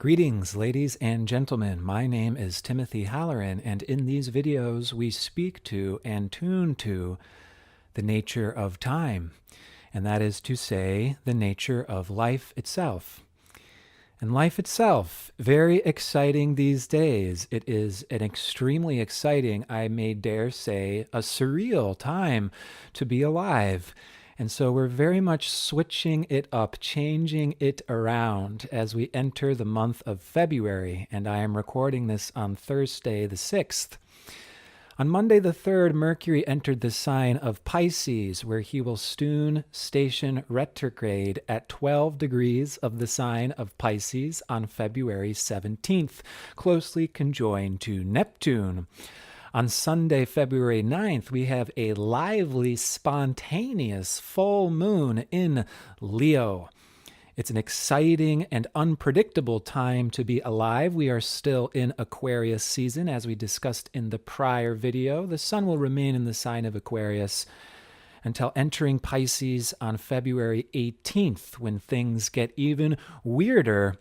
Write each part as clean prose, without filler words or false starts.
Greetings, ladies and gentlemen. My name is Timothy Halloran, and in these videos we speak to and tune to the nature of time, and that is to say, the nature of life itself. And life itself, very exciting these days. It is an extremely exciting, I may dare say, a surreal time to be alive. And so we're very much switching it up, changing it around as we enter the month of February. And I am recording this on Thursday the 6th. On Monday the 3rd, Mercury entered the sign of Pisces, where he will soon station retrograde at 12 degrees of the sign of Pisces on February 17th, closely conjoined to Neptune. On Sunday, February 9th, we have a lively, spontaneous full moon in Leo. It's an exciting and unpredictable time to be alive. We are still in Aquarius season, as we discussed in the prior video. The sun will remain in the sign of Aquarius until entering Pisces on February 18th, when things get even weirder,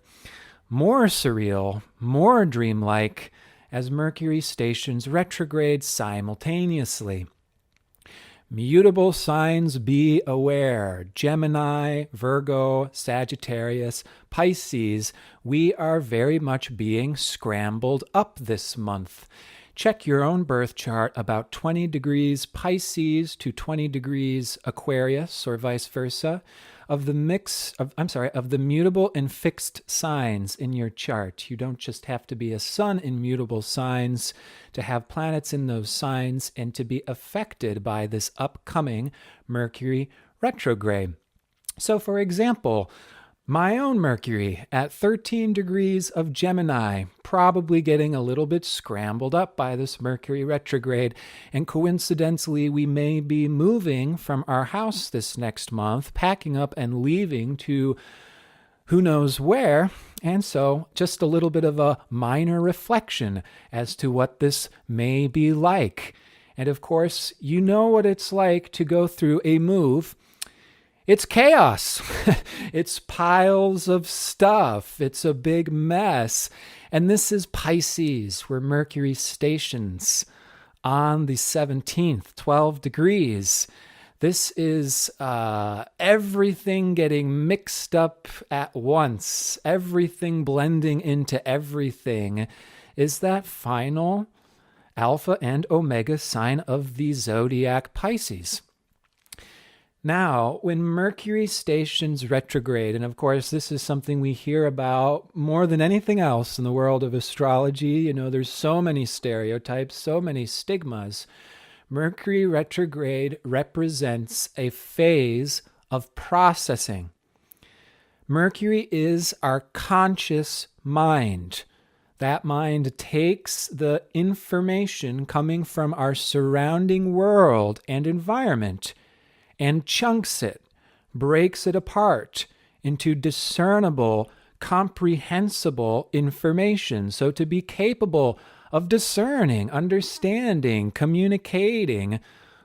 more surreal, more dreamlike, as Mercury stations retrograde simultaneously. Mutable signs, be aware. Gemini, Virgo, Sagittarius, Pisces, we are very much being scrambled up this month. Check your own birth chart about 20 degrees Pisces to 20 degrees Aquarius, or vice versa, of the mutable and fixed signs in your chart. You don't just have to be a sun in mutable signs to have planets in those signs and to be affected by this upcoming Mercury retrograde. So, for example, my own Mercury at 13 degrees of Gemini, probably getting a little bit scrambled up by this Mercury retrograde. And coincidentally, we may be moving from our house this next month, packing up and leaving to who knows where. And so just a little bit of a minor reflection as to what this may be like. And of course, you know what it's like to go through a move. It's chaos. It's piles of stuff. It's a big mess. And this is Pisces, where Mercury stations on the 17th, 12 degrees. This is everything getting mixed up at once, everything blending into everything. Is that final Alpha and Omega sign of the zodiac Pisces? Now, when Mercury stations retrograde, and of course this is something we hear about more than anything else in the world of astrology, there's so many stereotypes, so many stigmas. Mercury retrograde represents a phase of processing. Mercury is our conscious mind. That mind takes the information coming from our surrounding world and environment and chunks it, breaks it apart into discernible, comprehensible information. So to be capable of discerning, understanding, communicating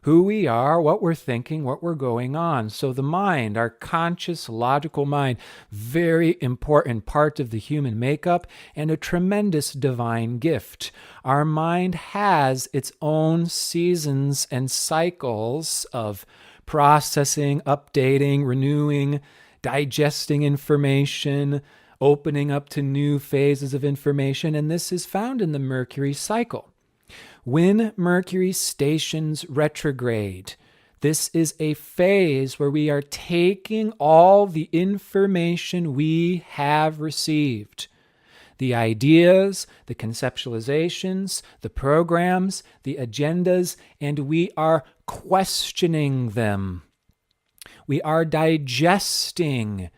who we are, what we're thinking, what we're going on. So the mind, our conscious, logical mind, very important part of the human makeup and a tremendous divine gift. Our mind has its own seasons and cycles of processing, updating, renewing, digesting information, opening up to new phases of information, and this is found in the Mercury cycle. When Mercury stations retrograde, this is a phase where we are taking all the information we have received, the ideas, the conceptualizations, the programs, the agendas, and we are questioning them. We are digesting.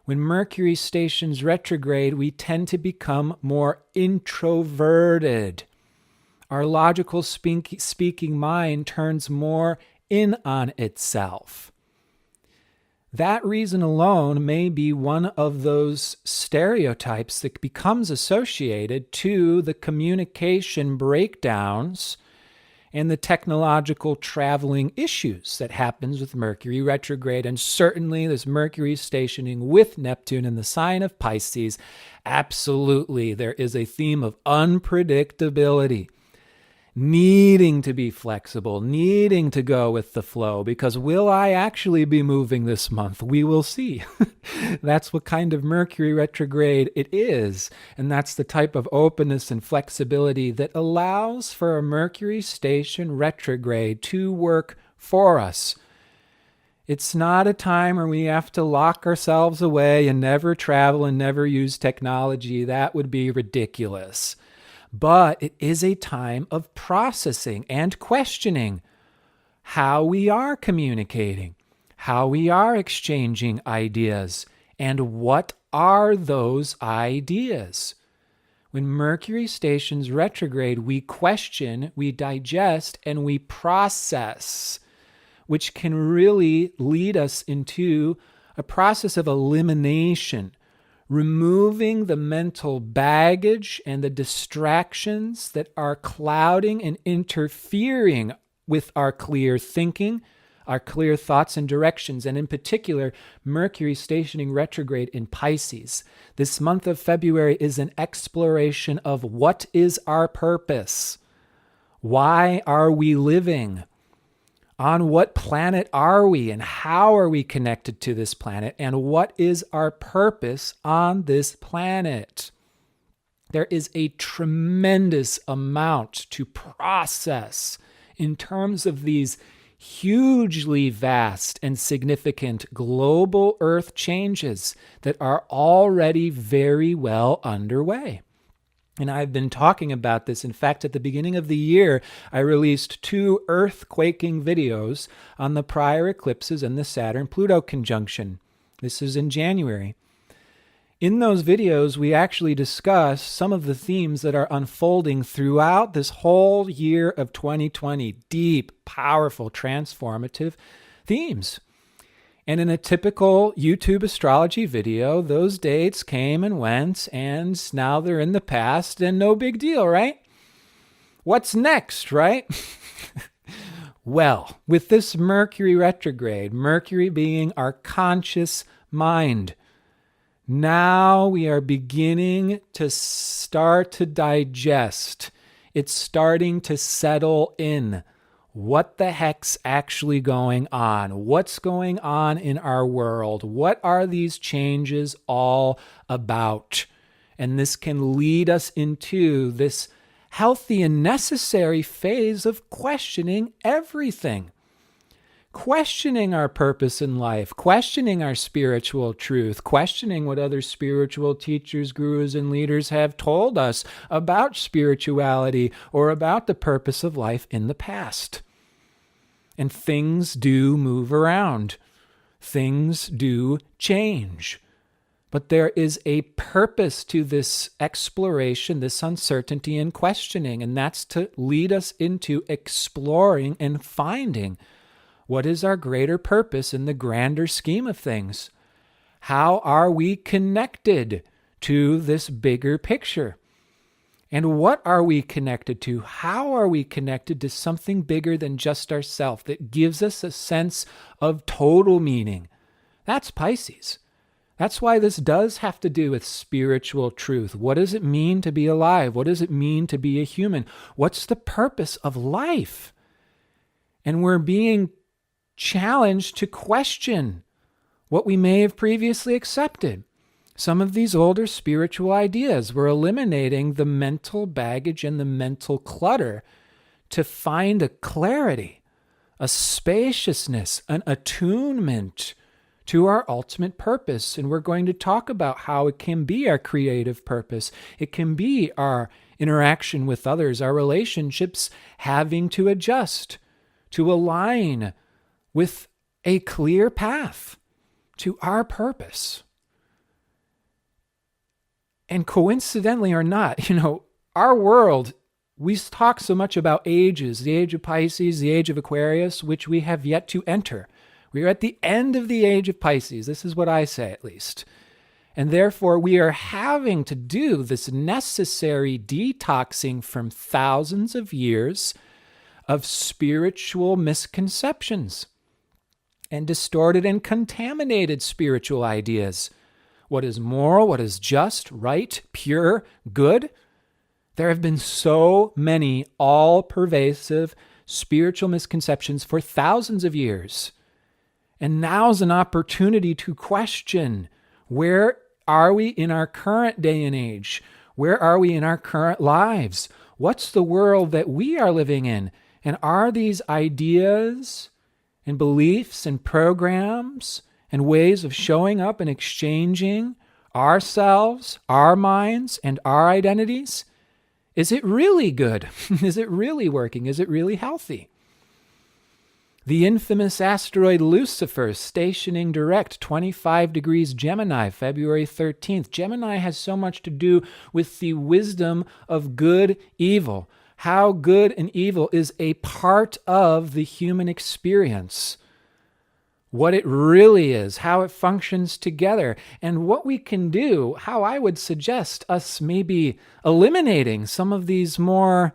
When Mercury stations retrograde, we tend to become more introverted. Our logical speaking mind turns more in on itself. That reason alone may be one of those stereotypes that becomes associated to the communication breakdowns and the technological traveling issues that happens with Mercury retrograde. And certainly this Mercury stationing with Neptune in the sign of Pisces, absolutely there is a theme of unpredictability, needing to be flexible, needing to go with the flow, because will I actually be moving this month? We will see. That's what kind of Mercury retrograde it is. And that's the type of openness and flexibility that allows for a Mercury station retrograde to work for us. It's not a time where we have to lock ourselves away and never travel and never use technology. That would be ridiculous. But it is a time of processing and questioning how we are communicating, how we are exchanging ideas, and what are those ideas. When Mercury stations retrograde, we question, we digest, and we process, which can really lead us into a process of elimination, removing the mental baggage and the distractions that are clouding and interfering with our clear thinking, our clear thoughts and directions, and in particular, Mercury stationing retrograde in Pisces. This month of February is an exploration of what is our purpose? Why are we living? On what planet are we, and how are we connected to this planet, and what is our purpose on this planet? There is a tremendous amount to process in terms of these hugely vast and significant global Earth changes that are already very well underway. And I've been talking about this. In fact, at the beginning of the year, I released 2 earthquaking videos on the prior eclipses and the Saturn-Pluto conjunction. This is in January. In those videos, we actually discuss some of the themes that are unfolding throughout this whole year of 2020. Deep, powerful, transformative themes. And in a typical YouTube astrology video, those dates came and went, and now they're in the past, and no big deal, right? What's next, right? Well, with this Mercury retrograde, Mercury being our conscious mind, now we are beginning to start to digest. It's starting to settle in. What the heck's actually going on? What's going on in our world? What are these changes all about? And this can lead us into this healthy and necessary phase of questioning everything. Questioning our purpose in life, questioning our spiritual truth, questioning what other spiritual teachers, gurus, and leaders have told us about spirituality or about the purpose of life in the past. And things do move around. Things do change. But there is a purpose to this exploration, this uncertainty and questioning, and that's to lead us into exploring and finding what is our greater purpose in the grander scheme of things. How are we connected to this bigger picture? And what are we connected to? How are we connected to something bigger than just ourselves that gives us a sense of total meaning? That's Pisces. That's why this does have to do with spiritual truth. What does it mean to be alive? What does it mean to be a human? What's the purpose of life? And we're being challenged to question what we may have previously accepted. Some of these older spiritual ideas, we're eliminating the mental baggage and the mental clutter to find a clarity, a spaciousness, an attunement to our ultimate purpose. And we're going to talk about how it can be our creative purpose. It can be our interaction with others, our relationships having to adjust, to align with a clear path to our purpose. And coincidentally or not, our world, we talk so much about ages, the age of Pisces, the age of Aquarius, which we have yet to enter. We are at the end of the age of Pisces. This is what I say, at least. And therefore, we are having to do this necessary detoxing from thousands of years of spiritual misconceptions and distorted and contaminated spiritual ideas. What is moral, what is just, right, pure, good? There have been so many all-pervasive spiritual misconceptions for thousands of years. And now's an opportunity to question, where are we in our current day and age? Where are we in our current lives? What's the world that we are living in? And are these ideas and beliefs and programs and ways of showing up and exchanging ourselves, our minds, and our identities? Is it really good? Is it really working? Is it really healthy? The infamous asteroid Lucifer stationing direct 25 degrees Gemini, February 13th. Gemini has so much to do with the wisdom of good, evil. How good and evil is a part of the human experience. What it really is, how it functions together, and what we can do, how I would suggest us maybe eliminating some of these more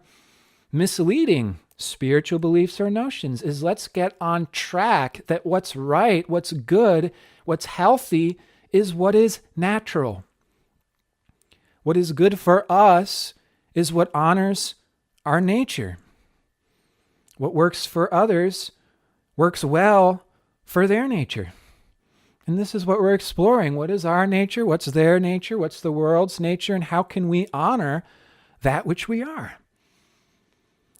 misleading spiritual beliefs or notions is let's get on track that what's right, what's good, what's healthy is what is natural. What is good for us is what honors our nature. What works for others works well for their nature. And this is what we're exploring. What is our nature? What's their nature? What's the world's nature? And how can we honor that which we are?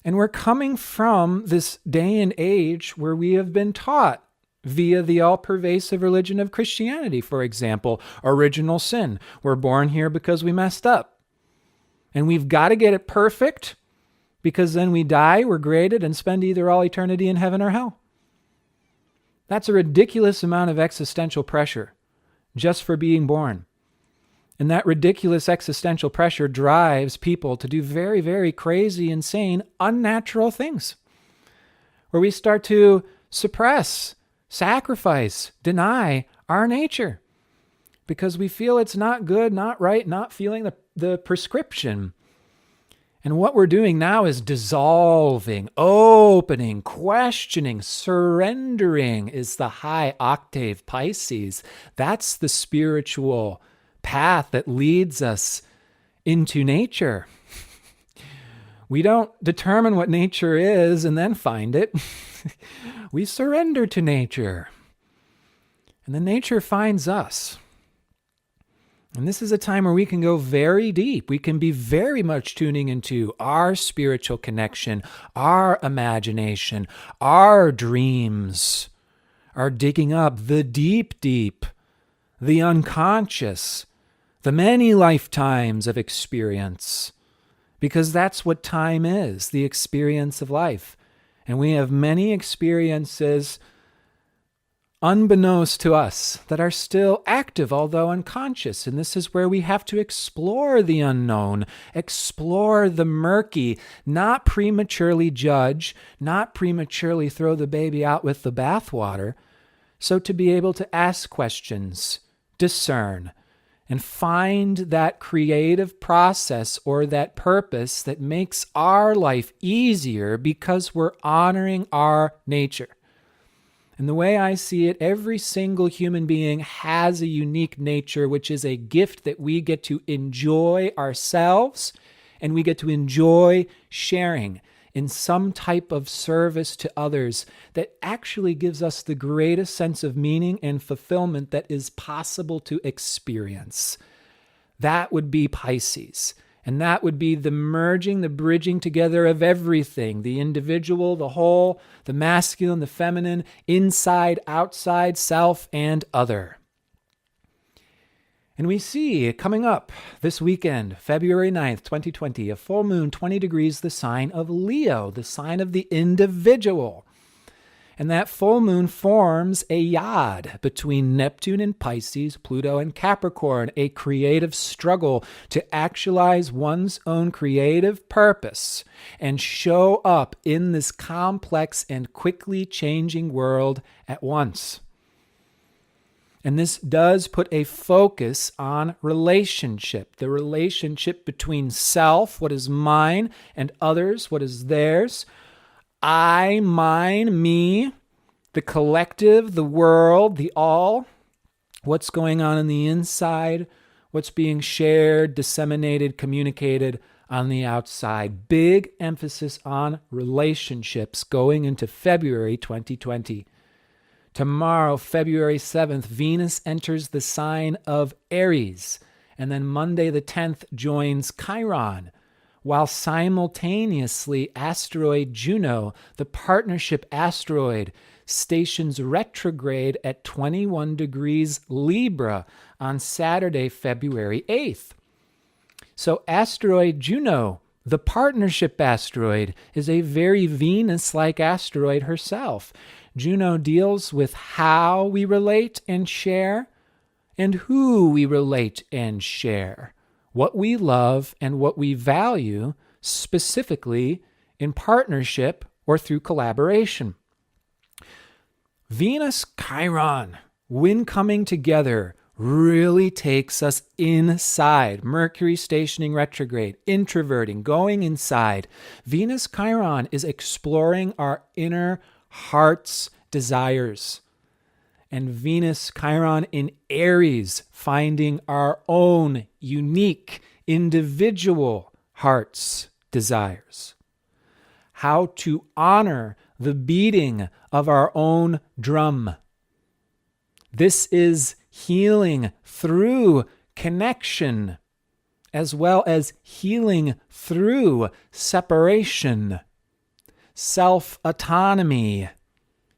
And we're coming from this day and age where we have been taught via the all-pervasive religion of Christianity, for example, original sin. We're born here because we messed up. And we've got to get it perfect because then we die, we're graded, and spend either all eternity in heaven or hell. That's a ridiculous amount of existential pressure just for being born. And that ridiculous existential pressure drives people to do very, very crazy, insane, unnatural things, where we start to suppress, sacrifice, deny our nature because we feel it's not good, not right, not feeling the prescription. And what we're doing now is dissolving, opening, questioning, surrendering is the high octave Pisces. That's the spiritual path that leads us into nature. We don't determine what nature is and then find it. We surrender to nature. And then nature finds us. And this is a time where we can go very deep. We can be very much tuning into our spiritual connection, our imagination, our dreams, our digging up the deep, deep, the unconscious, the many lifetimes of experience, because that's what time is, the experience of life. And we have many experiences unbeknownst to us that are still active, although unconscious. And this is where we have to explore the unknown, explore the murky, not prematurely judge, not prematurely throw the baby out with the bathwater. So to be able to ask questions, discern, and find that creative process or that purpose that makes our life easier because we're honoring our nature. And the way I see it, every single human being has a unique nature, which is a gift that we get to enjoy ourselves and we get to enjoy sharing in some type of service to others that actually gives us the greatest sense of meaning and fulfillment that is possible to experience. That would be Pisces. And that would be the merging, the bridging together of everything, the individual, the whole, the masculine, the feminine, inside, outside, self, and other. And we see coming up this weekend, February 9th, 2020, a full moon, 20 degrees, the sign of Leo, the sign of the individual. And that full moon forms a yod between Neptune and Pisces, Pluto and Capricorn, a creative struggle to actualize one's own creative purpose and show up in this complex and quickly changing world at once. And this does put a focus on relationship, the relationship between self, what is mine, and others, what is theirs. I, mine, me, the collective, the world, the all, what's going on the inside, what's being shared, disseminated, communicated on the outside. Big emphasis on relationships going into February 2020. Tomorrow, February 7th, Venus enters the sign of Aries, and then Monday the 10th joins Chiron, while simultaneously asteroid Juno, the partnership asteroid, stations retrograde at 21 degrees Libra on Saturday, February 8th. So asteroid Juno, the partnership asteroid, is a very Venus-like asteroid herself. Juno deals with how we relate and share, and who we relate and share, what we love and what we value, specifically in partnership or through collaboration. Venus Chiron, when coming together, really takes us inside. Mercury stationing retrograde, introverting, going inside. Venus Chiron is exploring our inner heart's desires. And Venus Chiron in Aries, finding our own unique, individual heart's desires. How to honor the beating of our own drum. This is healing through connection, as well as healing through separation, self-autonomy,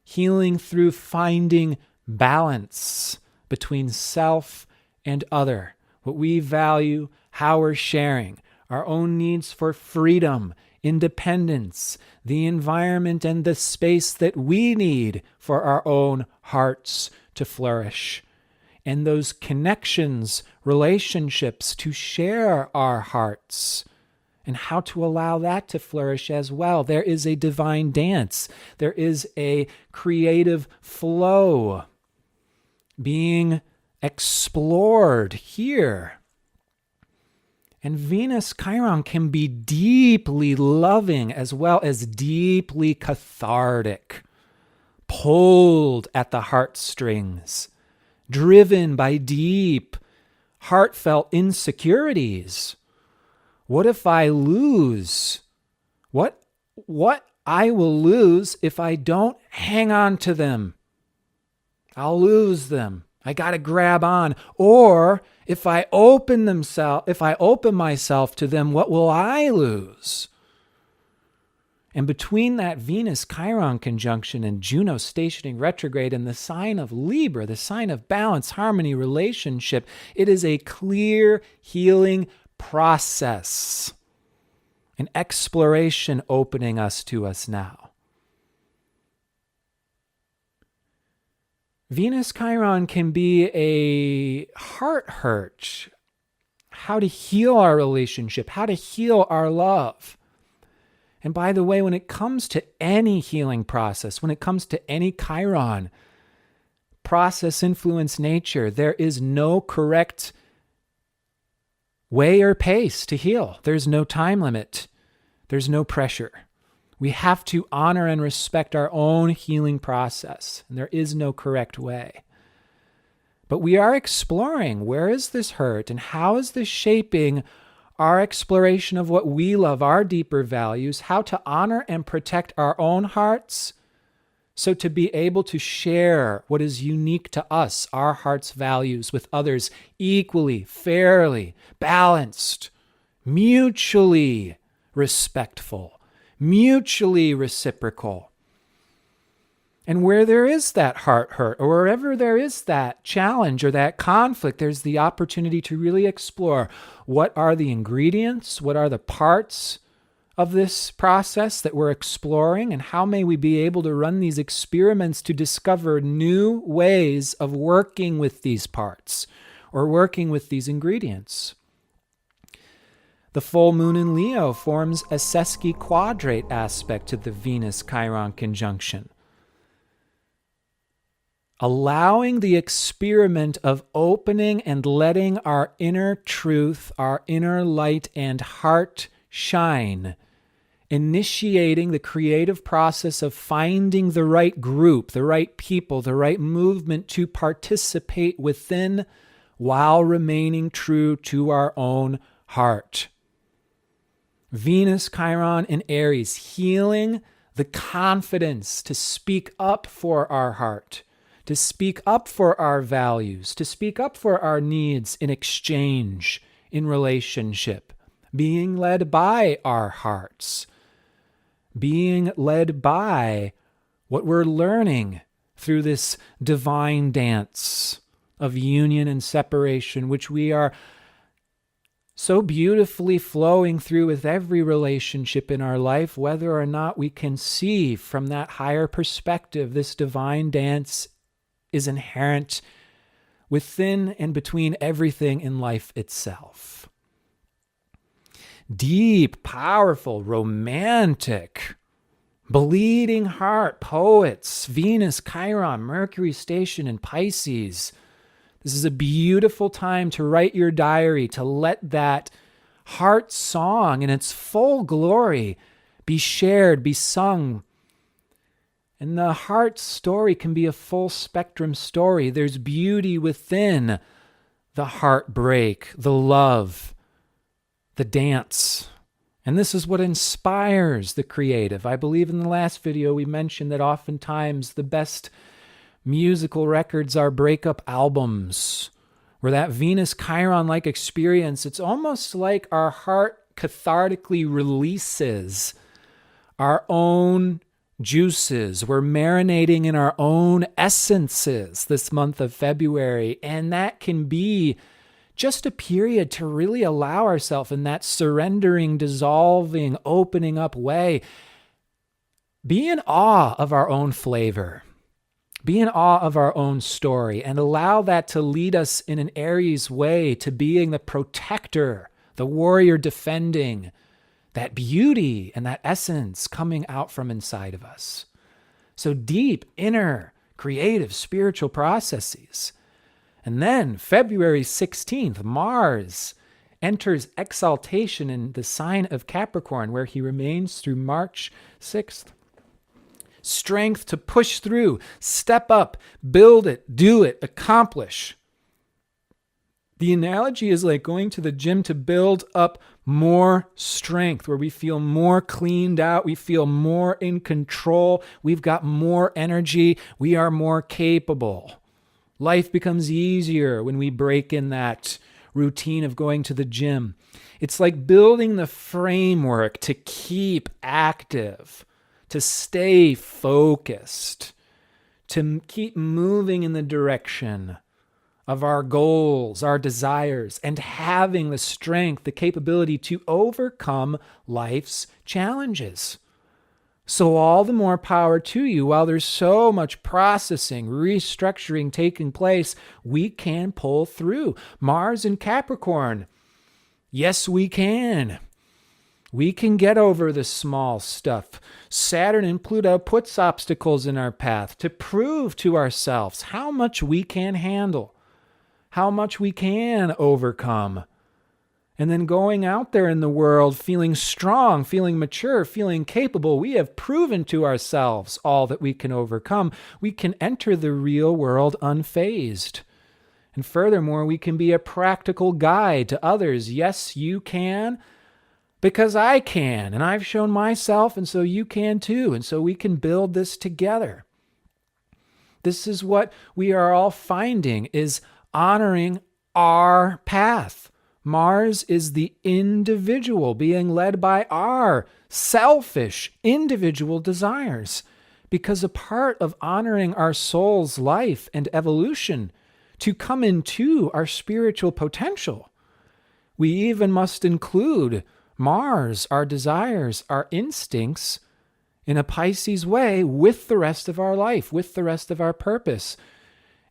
healing through finding balance between self and other, what we value, how we're sharing, our own needs for freedom, independence, the environment and the space that we need for our own hearts to flourish, and those connections, relationships to share our hearts, and how to allow that to flourish as well. There is a divine dance. There is a creative flow being explored here. And Venus Chiron can be deeply loving as well as deeply cathartic, pulled at the heartstrings, driven by deep, heartfelt insecurities. What if I lose? What I will lose if I don't hang on to them? I'll lose them. I got to grab on. Or if I open myself to them, what will I lose? And between that Venus-Chiron conjunction and Juno stationing retrograde in the sign of Libra, the sign of balance, harmony, relationship, it is a clear healing process, an exploration opening us to us now. Venus-Chiron can be a heart hurt, how to heal our relationship, how to heal our love. And by the way, when it comes to any healing process, when it comes to any Chiron process, influence, nature, there is no correct way or pace to heal. There's no time limit. There's no pressure. We have to honor and respect our own healing process, and there is no correct way. But we are exploring, where is this hurt and how is this shaping our exploration of what we love, our deeper values, how to honor and protect our own hearts, so to be able to share what is unique to us, our heart's values, with others equally, fairly, balanced, mutually respectful, mutually reciprocal. And where there is that heart hurt, or wherever there is that challenge or that conflict, there's the opportunity to really explore what are the ingredients, what are the parts of this process that we're exploring, and how may we be able to run these experiments to discover new ways of working with these parts or working with these ingredients. The full moon in Leo forms a sesquiquadrate aspect to the Venus-Chiron conjunction, allowing the experiment of opening and letting our inner truth, our inner light and heart shine initiating the creative process of finding the right group, the right people, the right movement to participate within while remaining true to our own heart. Venus, Chiron, and Aries, healing the confidence to speak up for our heart, to speak up for our values, to speak up for our needs in exchange, in relationship, being led by our hearts, being led by what we're learning through this divine dance of union and separation, which we are so beautifully flowing through with every relationship in our life, whether or not we can see from that higher perspective. This divine dance is inherent within and between everything in life itself. Deep, powerful, romantic, bleeding heart poets, Venus, Chiron, Mercury station in Pisces. This is a beautiful time to write your diary, to let that heart song in its full glory be shared, be sung. And the heart story can be a full spectrum story. There's beauty within the heartbreak, the love, the dance. And this is what inspires the creative. I believe in the last video we mentioned that oftentimes the best musical records are breakup albums, where that Venus Chiron-like experience, it's almost like our heart cathartically releases our own juices. We're marinating in our own essences this month of February, and that can be just a period to really allow ourselves in that surrendering, dissolving, opening up way. Be in awe of our own flavor. Be in awe of our own story and allow that to lead us in an Aries way to being the protector, the warrior defending that beauty and that essence coming out from inside of us. So deep, inner, creative, spiritual processes. And then February 16th, Mars enters exaltation in the sign of Capricorn, where he remains through March 6th. Strength to push through, step up, build it, do it, accomplish. The analogy is like going to the gym to build up more strength, where we feel more cleaned out, we feel more in control, we've got more energy, we are more capable. Life becomes easier when we break in that routine of going to the gym. It's like building the framework to keep active, to stay focused, to keep moving in the direction of our goals, our desires, and having the strength, the capability to overcome life's challenges. So all the more power to you. While there's so much processing, restructuring taking place, we can pull through. Mars in Capricorn. Yes, we can. We can get over the small stuff. Saturn and Pluto puts obstacles in our path to prove to ourselves how much we can handle, how much we can overcome. And then going out there in the world, feeling strong, feeling mature, feeling capable, we have proven to ourselves all that we can overcome. We can enter the real world unfazed. And furthermore, we can be a practical guide to others. Yes, you can. Because I can, and I've shown myself, and so you can too, and so we can build this together. This is what we are all finding, is honoring our path. Mars is the individual being led by our selfish individual desires, because a part of honoring our soul's life and evolution to come into our spiritual potential, we even must include Mars, our desires, our instincts, in a Pisces way with the rest of our life, with the rest of our purpose.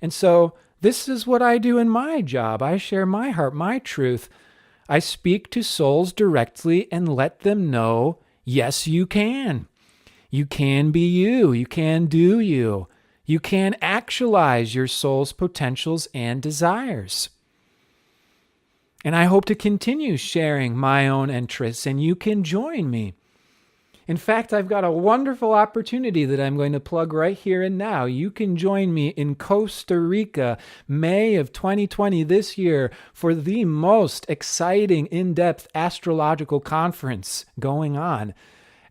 And so this is what I do in my job. I share my heart, my truth. I speak to souls directly and let them know, yes, you can. You can be you. You can do you. You can actualize your soul's potentials and desires. And I hope to continue sharing my own interests, and you can join me. In fact, I've got a wonderful opportunity that I'm going to plug right here and now. You can join me in Costa Rica, May of 2020 this year, for the most exciting, in-depth astrological conference going on.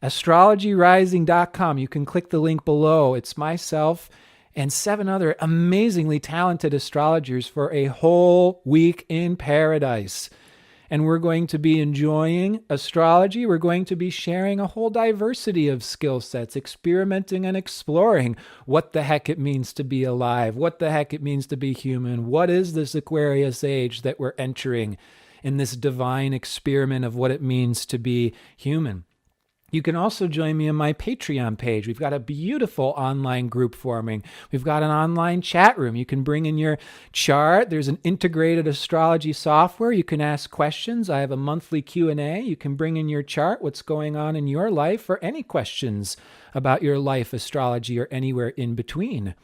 astrologyrising.com. You can click the link below. It's myself and 7 other amazingly talented astrologers for a whole week in paradise. And we're going to be enjoying astrology. We're going to be sharing a whole diversity of skill sets, experimenting and exploring what the heck it means to be alive, what the heck it means to be human. What is this Aquarius age that we're entering in this divine experiment of what it means to be human? You can also join me on my Patreon page. We've got a beautiful online group forming. We've got an online chat room. You can bring in your chart. There's an integrated astrology software. You can ask questions. I have a monthly Q&A. You can bring in your chart, what's going on in your life, or any questions about your life, astrology, or anywhere in between.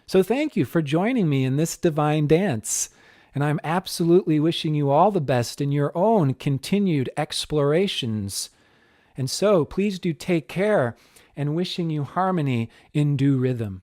So thank you for joining me in this divine dance. And I'm absolutely wishing you all the best in your own continued explorations. And so please do take care, and wishing you harmony in due rhythm.